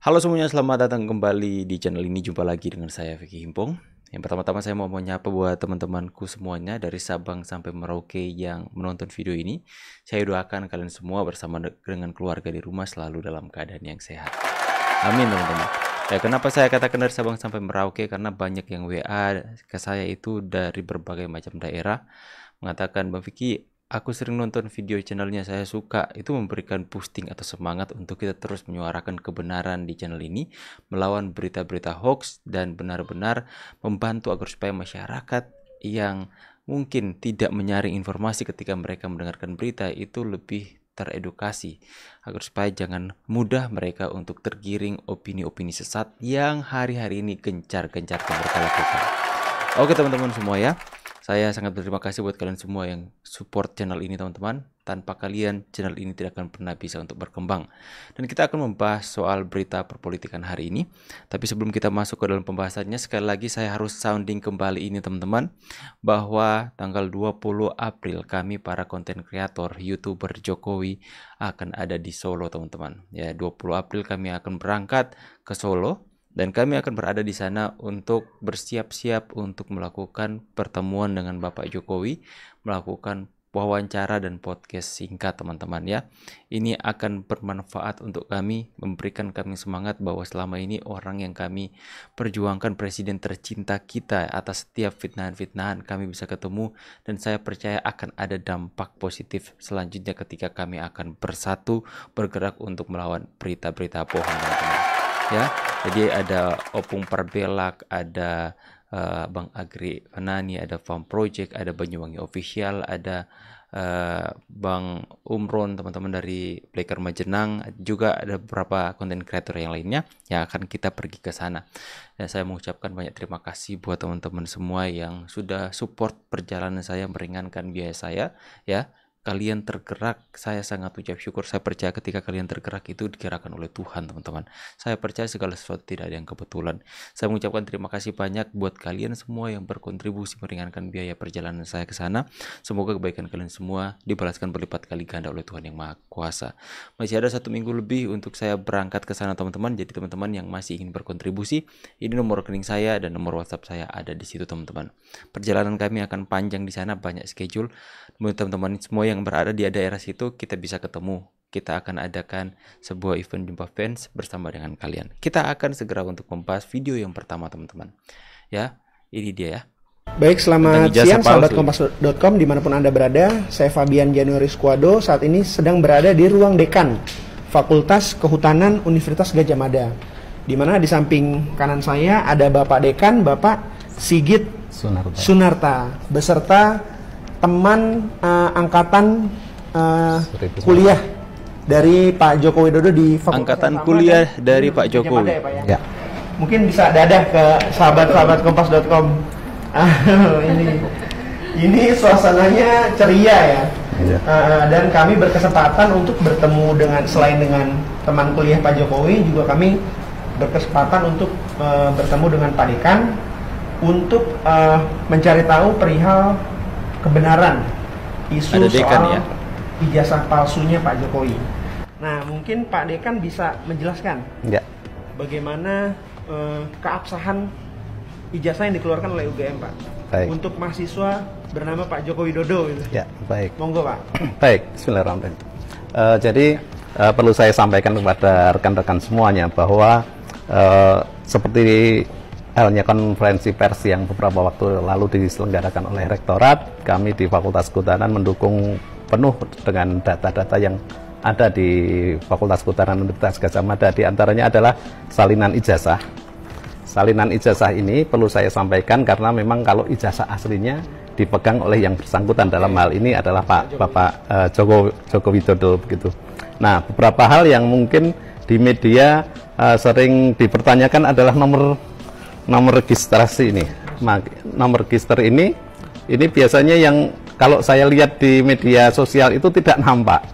Halo semuanya, selamat datang kembali di channel ini. Jumpa lagi dengan saya Vicky Himpong. Yang pertama-tama saya mau menyapa buat teman-temanku semuanya dari Sabang sampai Merauke yang menonton video ini. Saya doakan kalian semua bersama dengan keluarga di rumah selalu dalam keadaan yang sehat. Amin teman-teman. Ya, kenapa saya katakan dari Sabang sampai Merauke? Karena banyak yang WA ke saya itu dari berbagai macam daerah mengatakan, Bang Vicky, aku sering nonton video channelnya, saya suka. Itu memberikan boosting atau semangat untuk kita terus menyuarakan kebenaran di channel ini, melawan berita-berita hoax, dan benar-benar membantu agar supaya masyarakat yang mungkin tidak menyaring informasi ketika mereka mendengarkan berita itu lebih teredukasi, agar supaya jangan mudah mereka untuk tergiring opini-opini sesat yang hari-hari ini gencar-gencar mereka lakukan. Oke teman-teman semua ya, saya sangat berterima kasih buat kalian semua yang support channel ini teman-teman. Tanpa kalian channel ini tidak akan pernah bisa untuk berkembang. Dan kita akan membahas soal berita perpolitikan hari ini. Tapi sebelum kita masuk ke dalam pembahasannya, sekali lagi saya harus sounding kembali ini teman-teman, bahwa tanggal 20 April kami para konten kreator YouTuber Jokowi akan ada di Solo teman-teman. Ya, 20 April kami akan berangkat ke Solo. Dan kami akan berada di sana untuk bersiap-siap untuk melakukan pertemuan dengan Bapak Jokowi, melakukan wawancara dan podcast singkat teman-teman ya. Ini akan bermanfaat untuk kami, memberikan kami semangat bahwa selama ini orang yang kami perjuangkan, presiden tercinta kita, atas setiap fitnahan-fitnahan kami bisa ketemu, dan saya percaya akan ada dampak positif selanjutnya ketika kami akan bersatu bergerak untuk melawan berita-berita bohong teman-teman. Ya, jadi ada Opung Parbelak, ada Bang Agri Fanani, ada Farm Project, ada Banyuwangi Official, ada Bang Umron, teman-teman dari Playker Majenang, juga ada beberapa konten kreator yang lainnya yang akan kita pergi ke sana. Dan saya mengucapkan banyak terima kasih buat teman-teman semua yang sudah support perjalanan saya, meringankan biaya saya ya. Kalian tergerak, saya sangat ucap syukur. Saya percaya ketika kalian tergerak itu digerakkan oleh Tuhan teman-teman. Saya percaya segala sesuatu tidak ada yang kebetulan. Saya mengucapkan terima kasih banyak buat kalian semua yang berkontribusi meringankan biaya perjalanan saya ke sana. Semoga kebaikan kalian semua dibalaskan berlipat kali ganda oleh Tuhan yang Maha Kuasa. Masih ada 1 minggu lebih untuk saya berangkat ke sana teman-teman. Jadi teman-teman yang masih ingin berkontribusi, ini nomor rekening saya dan nomor WhatsApp saya ada di situ teman-teman. Perjalanan kami akan panjang di sana, banyak schedule. Teman-teman semua yang berada di daerah situ, kita bisa ketemu. Kita akan adakan sebuah event jumpa fans bersama dengan kalian. Kita akan segera untuk membahas video yang pertama teman-teman. Ya, ini dia ya. Baik, selamat siang sahabat kompas.com dimanapun Anda berada. Saya Fabian Januari Squado, saat ini sedang berada di ruang dekan Fakultas Kehutanan Universitas Gadjah Mada, di mana di samping kanan saya ada Bapak Dekan, Bapak Sigit Sunarta, beserta teman angkatan kuliah dari Pak Joko Widodo di Fakultas Angkatan kuliah dari Pak Jokowi. Ya. Mungkin bisa dadah ke sahabat-sahabat kompas.com. Ini suasananya ceria ya. Dan kami berkesempatan untuk bertemu dengan, selain dengan teman kuliah Pak Jokowi, juga kami berkesempatan untuk bertemu dengan Pak Dekan untuk mencari tahu perihal kebenaran isu soal ya? Ijazah palsunya Pak Jokowi. Nah, mungkin Pak Dekan bisa menjelaskan bagaimana keabsahan ijazah yang dikeluarkan oleh UGM, Pak. Baik. Untuk mahasiswa bernama Pak Joko Widodo. Gitu. Ya, baik. Monggo, Pak. Baik, bismillahirrahmanirrahim. Jadi perlu saya sampaikan kepada rekan-rekan semuanya bahwa seperti halnya konferensi pers yang beberapa waktu lalu diselenggarakan oleh Rektorat, kami di Fakultas Kehutanan mendukung penuh dengan data-data yang ada di Fakultas Kehutanan Universitas Gadjah Mada. Di antaranya adalah salinan ijazah. Salinan ijazah ini perlu saya sampaikan karena memang kalau ijazah aslinya dipegang oleh yang bersangkutan, dalam hal ini adalah Bapak Joko Widodo begitu. Nah, beberapa hal yang mungkin di media sering dipertanyakan adalah nomor registrasi ini. Nomor register ini biasanya yang kalau saya lihat di media sosial itu tidak nampak.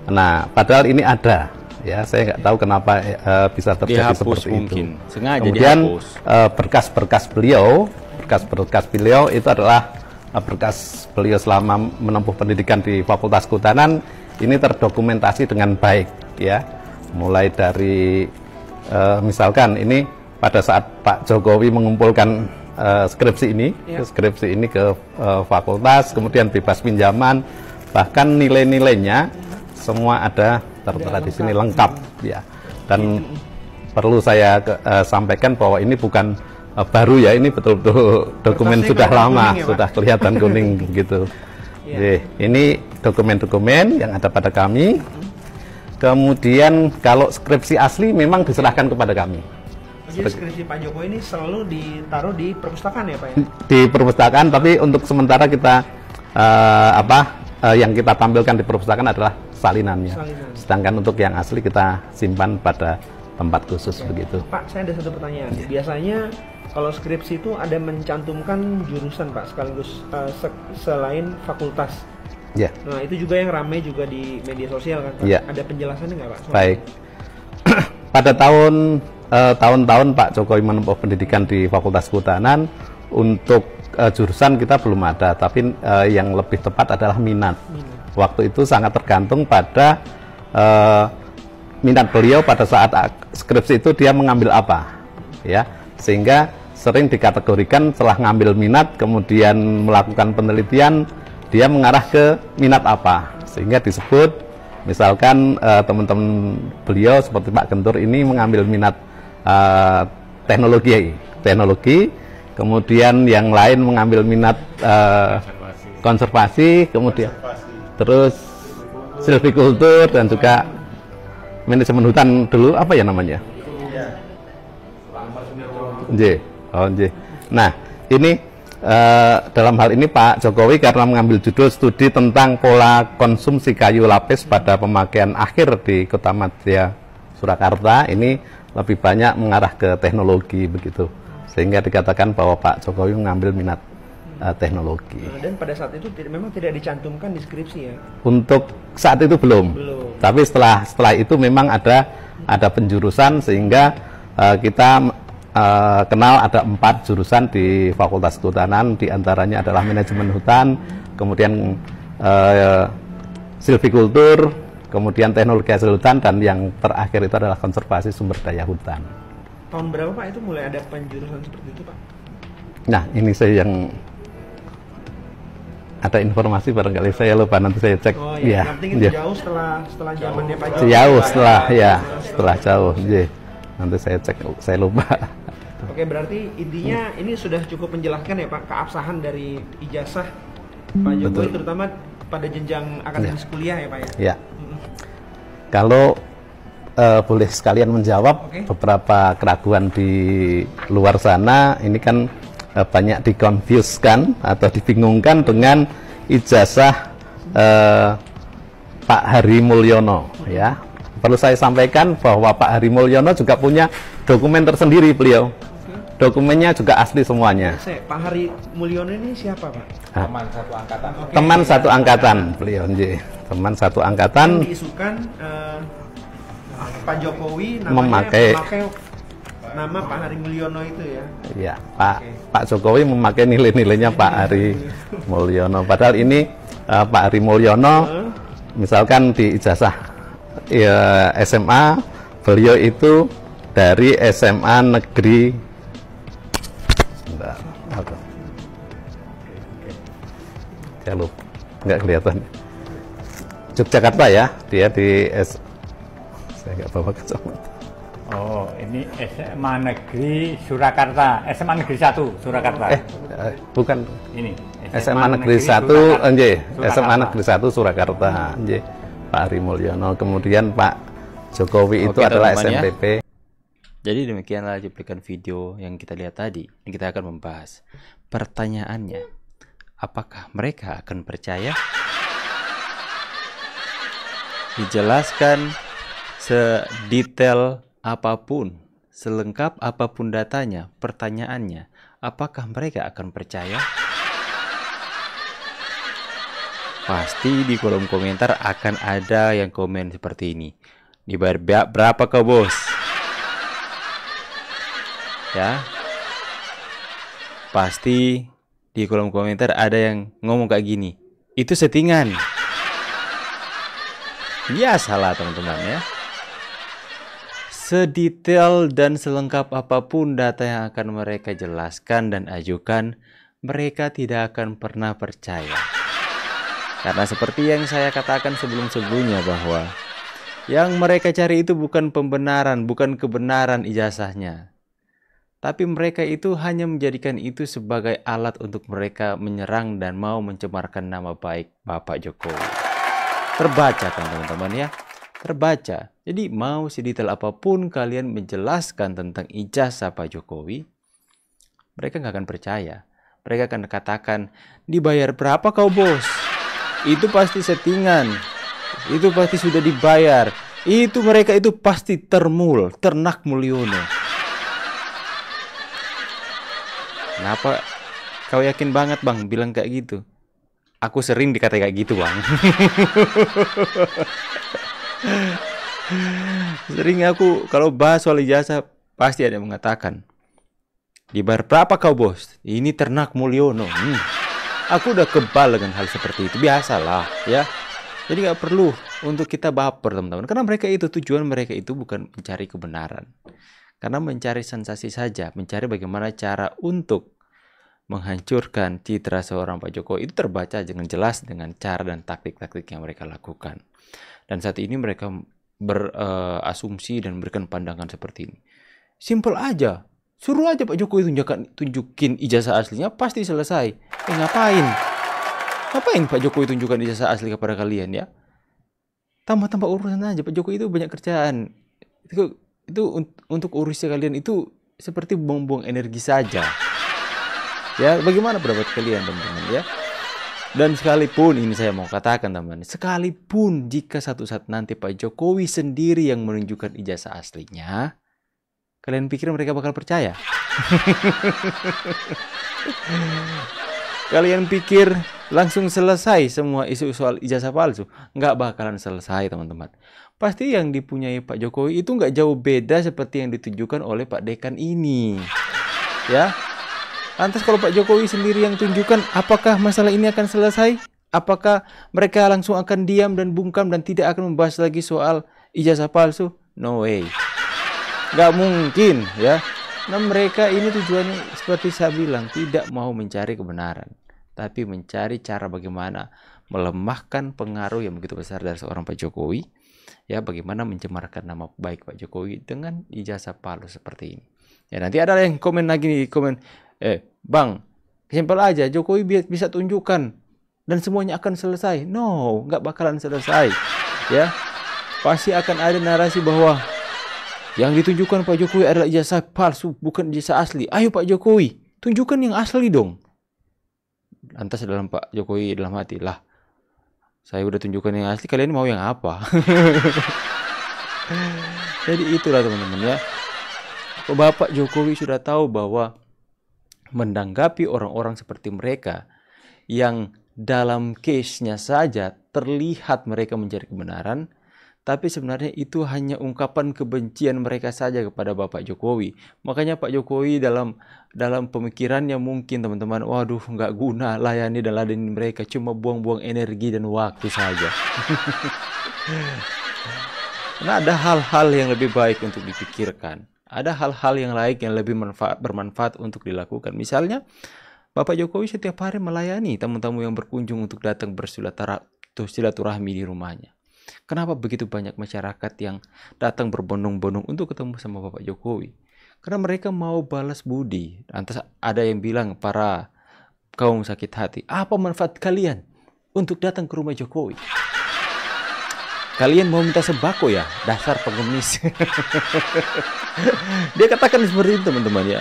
Nah, padahal ini ada. Ya, saya nggak tahu kenapa bisa terjadi Dihapus seperti mungkin. itu. Sengaja Kemudian dihapus. berkas-berkas beliau itu adalah berkas beliau selama menempuh pendidikan di Fakultas Kehutanan. Ini terdokumentasi dengan baik, ya. Mulai dari misalkan ini pada saat Pak Jokowi mengumpulkan skripsi ini ke fakultas, kemudian bebas pinjaman, bahkan nilai-nilainya semua ada tertera di sini lengkap ya. Dan perlu saya sampaikan bahwa ini bukan baru ya, ini betul-betul dokumen sudah lama, ya, sudah kelihatan kuning gitu. Ini dokumen-dokumen yang ada pada kami. Kemudian kalau skripsi asli memang diserahkan kepada kami. Jadi skripsi Pak Jokowi ini selalu ditaruh di perpustakaan ya Pak ya? Di perpustakaan, tapi untuk sementara kita yang kita tampilkan di perpustakaan adalah salinannya. Sedangkan untuk yang asli kita simpan pada tempat khusus begitu. Pak, saya ada satu pertanyaan. Biasanya kalau skripsi itu ada mencantumkan jurusan Pak sekaligus selain fakultas. Ya. Nah itu juga yang ramai juga di media sosial kan Pak? Ya. Ada penjelasannya nggak Pak? Baik. Pada tahun-tahun Pak Jokowi menempuh pendidikan di Fakultas Kehutanan, untuk jurusan kita belum ada, tapi yang lebih tepat adalah minat. Waktu itu sangat tergantung pada minat beliau pada saat skripsi itu dia mengambil apa, ya, sehingga sering dikategorikan setelah ngambil minat kemudian melakukan penelitian dia mengarah ke minat apa, sehingga disebut misalkan teman-teman beliau seperti Pak Gentur ini mengambil minat teknologi, kemudian yang lain mengambil minat konservasi, kemudian terus silvikultur dan juga manajemen hutan dulu apa ya namanya? Nah, ini dalam hal ini Pak Jokowi karena mengambil judul studi tentang pola konsumsi kayu lapis pada pemakaian akhir di Kota Madya Surakarta, ini lebih banyak mengarah ke teknologi begitu, sehingga dikatakan bahwa Pak Jokowi mengambil minat teknologi. Dan pada saat itu memang tidak dicantumkan di skripsi ya? Untuk saat itu belum. Tapi setelah itu memang ada penjurusan, sehingga kita kenal ada 4 jurusan di Fakultas Kehutanan, diantaranya adalah manajemen hutan, kemudian silvikultur, kemudian teknologi hasil hutan, dan yang terakhir itu adalah konservasi sumber daya hutan. Tahun berapa Pak itu mulai ada penjurusan seperti itu Pak? Nah, ini saya yang ada informasi barangkali saya lupa, nanti saya cek. Oh iya, yang penting itu jauh setelah zamannya Pak Jokowi. Jauh setelah jauh. Nanti saya cek, saya lupa. Oke, berarti intinya ini sudah cukup menjelaskan ya Pak keabsahan dari ijazah Pak Jokowi. Betul. Terutama pada jenjang akademis kuliah ya Pak ya. Ya. Kalau boleh sekalian menjawab beberapa keraguan di luar sana, ini kan banyak dikonfuskan atau dibingungkan dengan ijazah Pak Hari Mulyono ya. Perlu saya sampaikan bahwa Pak Hari Mulyono juga punya dokumen tersendiri beliau. Dokumennya juga asli semuanya. Pak Hari Mulyono ini siapa Pak? Teman satu angkatan. Teman satu angkatan beliau, teman satu angkatan. Yang diisukan Pak Jokowi memakai nama Pak Hari Mulyono itu ya? Iya, Pak Jokowi memakai nilai-nilainya Pak Hari Mulyono. Padahal ini Pak Hari Mulyono, misalkan di ijazah SMA, beliau itu dari SMA Negeri nggak kelihatan, Yogyakarta ya, dia di saya nggak bawa kacamata. Oh, ini SMA Negeri Surakarta, SMA Negeri 1 Surakarta. Bukan. Ini SMA Negeri 1, SMA Negeri 1 Surakarta, Pak Hari Mulyono. Kemudian Pak Jokowi itu adalah SMPP. Jadi demikianlah cuplikan video yang kita lihat tadi. Yang kita akan membahas. Pertanyaannya, apakah mereka akan percaya? Dijelaskan sedetail apapun, selengkap apapun datanya, pertanyaannya, apakah mereka akan percaya? Pasti di kolom komentar akan ada yang komen seperti ini. Dibayar berapa kau bos? Ya, pasti di kolom komentar ada yang ngomong kayak gini. Itu settingan. Ya salah teman-teman ya. sedetail dan selengkap apapun data yang akan mereka jelaskan dan ajukan, mereka tidak akan pernah percaya. Karena seperti yang saya katakan sebelum-sebelumnya bahwa yang mereka cari itu bukan pembenaran, bukan kebenaran ijazahnya. Tapi mereka itu hanya menjadikan itu sebagai alat untuk mereka menyerang dan mau mencemarkan nama baik Bapak Jokowi. Terbaca kan teman-teman ya? Terbaca. Jadi mau sedetail apapun kalian menjelaskan tentang ijazah Pak Jokowi, mereka nggak akan percaya. Mereka akan katakan, dibayar berapa kau bos? Itu pasti settingan. Itu pasti sudah dibayar. Itu mereka itu pasti ternak Mulyono. Kenapa kau yakin banget bang bilang kayak gitu? Aku sering dikata kayak gitu bang. Sering aku kalau bahas soal ijazah pasti ada yang mengatakan, dibayar berapa kau bos? Ini ternak Mulyono. Aku udah kebal dengan hal seperti itu. Biasalah ya. Jadi nggak perlu untuk kita baper teman-teman. Karena mereka itu tujuan mereka itu bukan mencari kebenaran. Karena mencari sensasi saja. Mencari bagaimana cara untuk menghancurkan citra seorang Pak Jokowi. Itu terbaca dengan jelas dengan cara dan taktik-taktik yang mereka lakukan. Dan saat ini mereka berasumsi dan memberikan pandangan seperti ini. Simple aja. Suruh aja Pak Jokowi tunjukin ijazah aslinya, pasti selesai. Ngapain? Ngapain Pak Jokowi tunjukkan ijazah asli kepada kalian ya? Tambah-tambah urusan aja. Pak Jokowi itu banyak kerjaan. Itu untuk urusnya kalian itu seperti buang-buang energi saja. Ya, bagaimana pendapat kalian teman-teman ya? Dan sekalipun ini saya mau katakan teman-teman, sekalipun jika satu saat nanti Pak Jokowi sendiri yang menunjukkan ijazah aslinya, kalian pikir mereka bakal percaya? Kalian pikir langsung selesai semua isu soal ijazah palsu? Nggak bakalan selesai teman-teman. Pasti yang dipunyai Pak Jokowi itu nggak jauh beda seperti yang ditunjukkan oleh Pak Dekan ini. Ya. Lantas kalau Pak Jokowi sendiri yang tunjukkan, apakah masalah ini akan selesai? Apakah mereka langsung akan diam dan bungkam dan tidak akan membahas lagi soal ijazah palsu? No way. Nggak mungkin ya. Nah mereka ini tujuannya seperti saya bilang, tidak mau mencari kebenaran, tapi mencari cara bagaimana melemahkan pengaruh yang begitu besar dari seorang Pak Jokowi. Ya, bagaimana mencemarkan nama baik Pak Jokowi dengan ijazah palsu seperti ini. Ya nanti ada yang komen lagi nih, bang, simpel aja, Jokowi bisa tunjukkan dan semuanya akan selesai. No, nggak bakalan selesai. Ya, pasti akan ada narasi bahwa yang ditunjukkan Pak Jokowi adalah ijazah palsu, bukan ijazah asli. Ayo Pak Jokowi, tunjukkan yang asli dong. Lantas dalam Pak Jokowi dalam hati, lah, saya udah tunjukkan yang asli, kalian mau yang apa? Jadi itulah teman-teman ya. Bapak Jokowi sudah tahu bahwa menanggapi orang-orang seperti mereka yang dalam case-nya saja terlihat mereka mencari kebenaran, tapi sebenarnya itu hanya ungkapan kebencian mereka saja kepada Bapak Jokowi. Makanya Pak Jokowi dalam pemikirannya mungkin teman-teman, waduh nggak guna layani dan ladeni mereka, cuma buang-buang energi dan waktu saja. Karena ada hal-hal yang lebih baik untuk dipikirkan. Ada hal-hal yang lain yang lebih bermanfaat untuk dilakukan. Misalnya, Bapak Jokowi setiap hari melayani tamu-tamu yang berkunjung untuk datang bersilaturahmi di rumahnya. Kenapa begitu banyak masyarakat yang datang berbondong-bondong untuk ketemu sama Bapak Jokowi? Karena mereka mau balas budi. Lantas ada yang bilang, para kaum sakit hati, apa manfaat kalian untuk datang ke rumah Jokowi? Kalian mau minta sembako ya? Dasar pengemis. Dia katakan seperti itu teman-teman ya.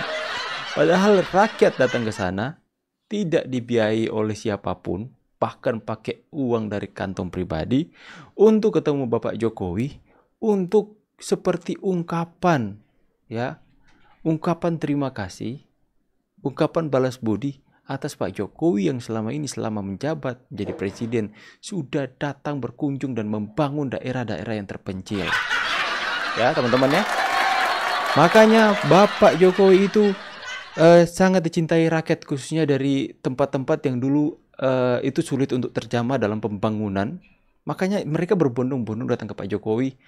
Padahal rakyat datang ke sana tidak dibiayai oleh siapapun, bahkan pakai uang dari kantong pribadi untuk ketemu Bapak Jokowi, untuk seperti ungkapan ya, ungkapan terima kasih, ungkapan balas budi atas Pak Jokowi yang selama ini selama menjabat menjadi presiden sudah datang berkunjung dan membangun daerah-daerah yang terpencil. Ya teman-teman ya. Makanya Bapak Jokowi itu sangat dicintai rakyat, khususnya dari tempat-tempat yang dulu itu sulit untuk terjamah dalam pembangunan. Makanya mereka berbondong-bondong datang ke Pak Jokowi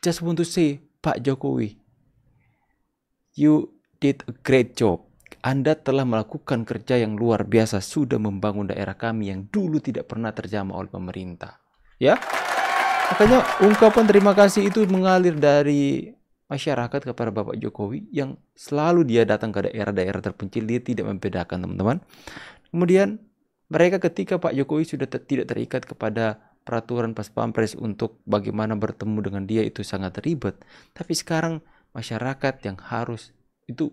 just want to say, Pak Jokowi, You did a great job. Anda telah melakukan kerja yang luar biasa, sudah membangun daerah kami yang dulu tidak pernah terjamah oleh pemerintah. Ya, makanya ungkapan terima kasih itu mengalir dari masyarakat kepada Bapak Jokowi yang selalu dia datang ke daerah-daerah terpencil, dia tidak membedakan teman-teman. Kemudian mereka ketika Pak Jokowi sudah tidak terikat kepada peraturan pas pampres untuk bagaimana bertemu dengan dia itu sangat ribet. Tapi sekarang masyarakat yang harus itu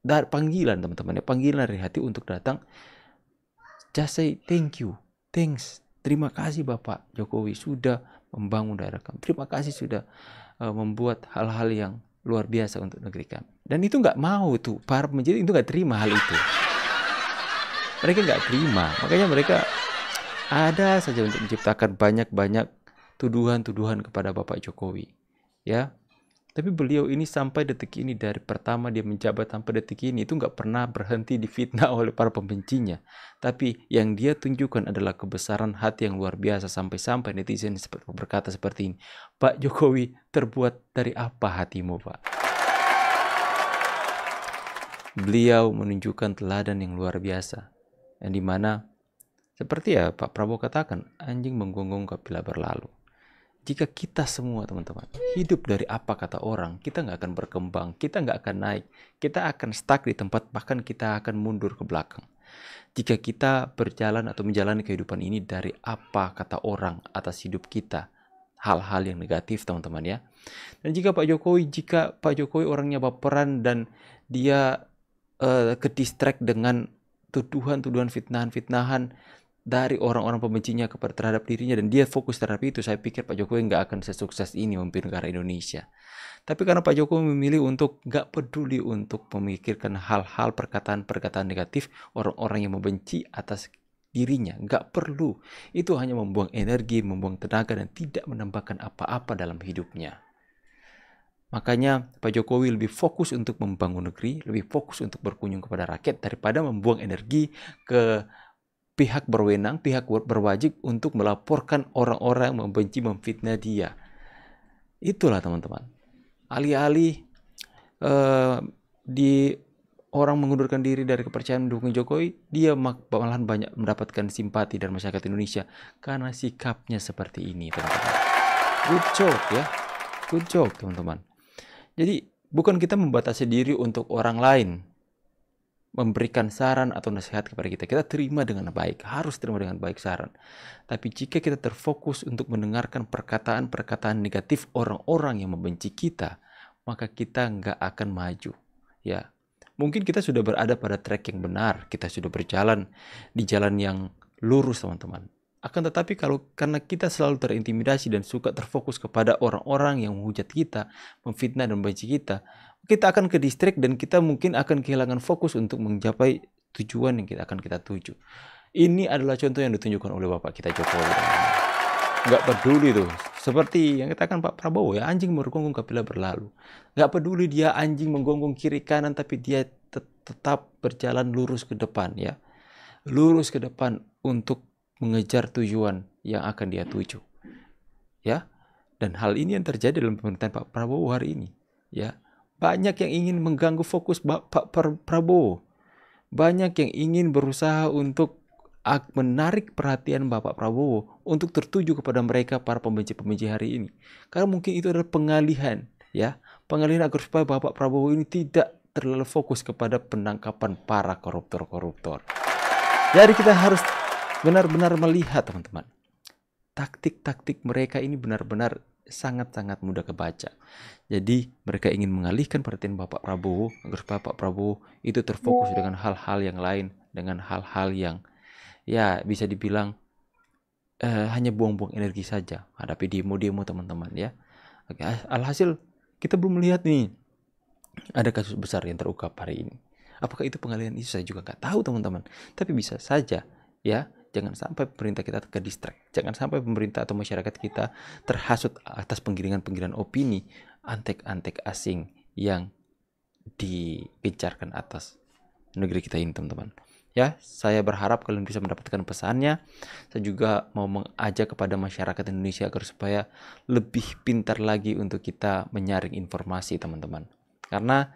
dari panggilan teman-teman ya, panggilan dari hati untuk datang, just say thank you, thanks, terima kasih Bapak Jokowi sudah membangun daerah kami, terima kasih sudah membuat hal-hal yang luar biasa untuk negeri kami. Dan itu nggak mau tuh, para penjadi itu nggak terima hal itu, mereka nggak terima, makanya mereka ada saja untuk menciptakan banyak-banyak tuduhan-tuduhan kepada Bapak Jokowi ya. Tapi beliau ini sampai detik ini, dari pertama dia menjabat sampai detik ini, itu nggak pernah berhenti difitnah oleh para pembencinya. Tapi yang dia tunjukkan adalah kebesaran hati yang luar biasa, sampai-sampai netizen berkata seperti ini, Pak Jokowi, terbuat dari apa hatimu, Pak? Beliau menunjukkan teladan yang luar biasa, yang dimana seperti ya Pak Prabowo katakan, anjing menggonggong bila berlalu. Jika kita semua teman-teman hidup dari apa kata orang, kita nggak akan berkembang, kita nggak akan naik, kita akan stuck di tempat, bahkan kita akan mundur ke belakang. Jika kita berjalan atau menjalani kehidupan ini dari apa kata orang atas hidup kita, hal-hal yang negatif teman-teman ya. Dan jika Pak Jokowi orangnya baperan dan dia ke-distract dengan tuduhan-tuduhan, fitnahan-fitnahan dari orang-orang pembencinya terhadap dirinya, dan dia fokus terhadap itu, saya pikir Pak Jokowi nggak akan sesukses ini memimpin negara Indonesia. Tapi karena Pak Jokowi memilih untuk nggak peduli untuk memikirkan hal-hal perkataan-perkataan negatif orang-orang yang membenci atas dirinya, nggak perlu. Itu hanya membuang energi, membuang tenaga, dan tidak menambahkan apa-apa dalam hidupnya. Makanya Pak Jokowi lebih fokus untuk membangun negeri, lebih fokus untuk berkunjung kepada rakyat daripada membuang energi ke pihak berwenang, pihak berwajib untuk melaporkan orang-orang yang membenci, memfitnah dia. Itulah teman-teman. Alih-alih di orang mengundurkan diri dari kepercayaan mendukung Jokowi, dia malahan banyak mendapatkan simpati dari masyarakat Indonesia karena sikapnya seperti ini, teman-teman. Good job ya, good job teman-teman. Jadi bukan kita membatasi diri untuk orang lain memberikan saran atau nasihat kepada kita. Kita terima dengan baik, harus terima dengan baik saran. Tapi jika kita terfokus untuk mendengarkan perkataan-perkataan negatif orang-orang yang membenci kita, maka kita nggak akan maju. Ya, mungkin kita sudah berada pada track yang benar, kita sudah berjalan di jalan yang lurus, teman-teman. Akan tetapi karena kita selalu terintimidasi dan suka terfokus kepada orang-orang yang menghujat kita, memfitnah dan membenci kita akan ke distract dan kita mungkin akan kehilangan fokus untuk mencapai tujuan yang akan kita tuju. Ini adalah contoh yang ditunjukkan oleh Bapak kita Jokowi. Nggak peduli tuh, seperti yang katakan Pak Prabowo ya, anjing menggonggong bila berlalu. Nggak peduli dia anjing menggonggong kiri kanan, tapi dia tetap berjalan lurus ke depan ya, lurus ke depan untuk mengejar tujuan yang akan dia tuju ya. Dan hal ini yang terjadi dalam pemerintahan Pak Prabowo hari ini ya. Banyak yang ingin mengganggu fokus Pak Prabowo. Banyak yang ingin berusaha untuk menarik perhatian Bapak Prabowo untuk tertuju kepada mereka, para pembenci-pembenci hari ini. Karena mungkin itu adalah pengalihan ya, pengalihan agar supaya Bapak Prabowo ini tidak terlalu fokus kepada penangkapan para koruptor-koruptor. Jadi kita harus benar-benar melihat teman-teman, taktik-taktik mereka ini benar-benar sangat-sangat mudah kebaca. Jadi mereka ingin mengalihkan perhatian Bapak Prabowo agar Bapak Prabowo itu terfokus dengan hal-hal yang lain, dengan hal-hal yang ya bisa dibilang hanya buang-buang energi saja hadapi demo-demo teman-teman ya. Oke, alhasil kita belum melihat nih ada kasus besar yang terungkap hari ini. Apakah itu pengalihan isu? Saya juga nggak tahu teman-teman. Tapi bisa saja ya. Jangan sampai pemerintah kita ke-distract. Jangan sampai pemerintah atau masyarakat kita terhasut atas penggiringan-penggiringan opini antek-antek asing yang digencarkan atas negeri kita ini, teman-teman. Ya, saya berharap kalian bisa mendapatkan pesannya. Saya juga mau mengajak kepada masyarakat Indonesia agar supaya lebih pintar lagi untuk kita menyaring informasi, teman-teman. Karena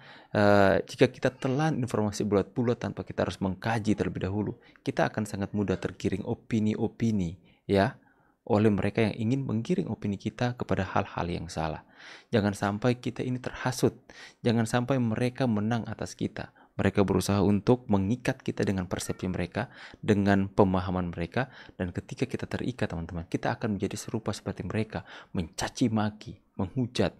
jika kita telan informasi bulat-bulat tanpa kita harus mengkaji terlebih dahulu, kita akan sangat mudah tergiring opini-opini ya oleh mereka yang ingin menggiring opini kita kepada hal-hal yang salah. Jangan sampai kita ini terhasut. Jangan sampai mereka menang atas kita. Mereka berusaha untuk mengikat kita dengan persepsi mereka, dengan pemahaman mereka, dan ketika kita terikat, teman-teman, kita akan menjadi serupa seperti mereka, mencaci maki, menghujat,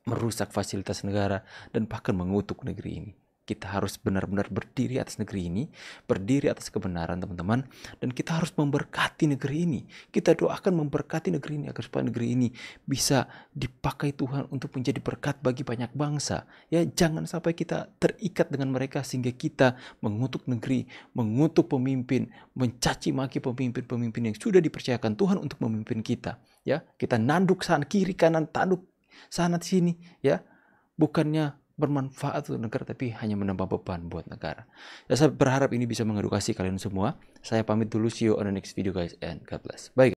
merusak fasilitas negara, dan bahkan mengutuk negeri ini. Kita harus benar-benar berdiri atas negeri ini, berdiri atas kebenaran, teman-teman, dan kita harus memberkati negeri ini. Kita doakan memberkati negeri ini agar supaya negeri ini bisa dipakai Tuhan untuk menjadi berkat bagi banyak bangsa. Ya, jangan sampai kita terikat dengan mereka sehingga kita mengutuk negeri, mengutuk pemimpin, mencaci maki pemimpin-pemimpin yang sudah dipercayakan Tuhan untuk memimpin kita. Ya, kita nanduk sana kiri kanan, tanduk sana sini, ya, bukannya bermanfaat untuk negara tapi hanya menambah beban buat negara. Ya, saya berharap ini bisa mengedukasi kalian semua. Saya pamit dulu, see you on the next video guys, and God bless. Bye.